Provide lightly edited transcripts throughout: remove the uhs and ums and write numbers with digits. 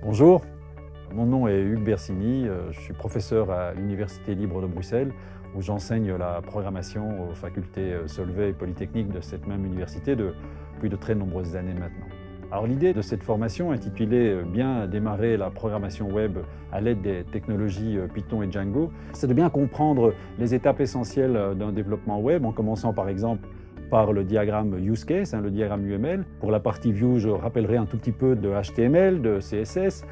Bonjour, mon nom est Hugues Bersini, je suis professeur à l'Université libre de Bruxelles où j'enseigne la programmation aux facultés Solvay et Polytechnique de cette même université depuis de très nombreuses années maintenant. Alors l'idée de cette formation intitulée « Bien démarrer la programmation web à l'aide des technologies Python et Django », c'est de bien comprendre les étapes essentielles d'un développement web en commençant par exemple par le diagramme use case, le diagramme UML. Pour la partie view, je rappellerai un tout petit peu de HTML, de CSS.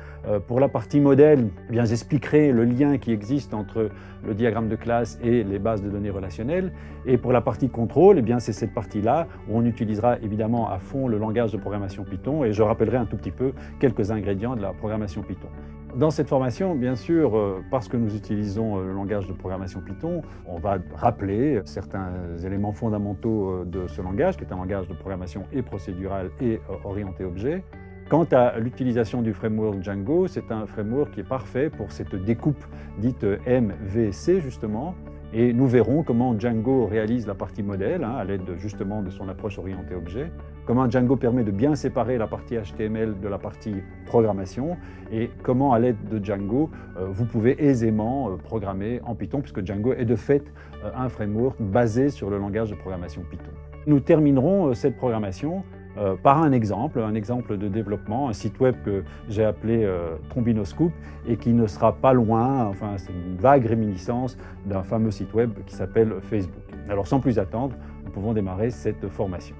Pour la partie modèle, j'expliquerai le lien qui existe entre le diagramme de classe et les bases de données relationnelles. Et pour la partie contrôle, c'est cette partie-là où on utilisera évidemment à fond le langage de programmation Python et je rappellerai un tout petit peu quelques ingrédients de la programmation Python. Dans cette formation, bien sûr, parce que nous utilisons le langage de programmation Python, on va rappeler certains éléments fondamentaux de ce langage, qui est un langage de programmation et procédural et orienté objet. Quant à l'utilisation du framework Django, c'est un framework qui est parfait pour cette découpe dite MVC justement. Et nous verrons comment Django réalise la partie modèle, à l'aide justement de son approche orientée objet, comment Django permet de bien séparer la partie HTML de la partie programmation, et comment à l'aide de Django, vous pouvez aisément programmer en Python, puisque Django est de fait un framework basé sur le langage de programmation Python. Nous terminerons cette programmation par un exemple de développement, un site web que j'ai appelé Trombinoscoop et qui ne sera pas loin, enfin c'est une vague réminiscence d'un fameux site web qui s'appelle Facebook. Alors sans plus attendre, nous pouvons démarrer cette formation.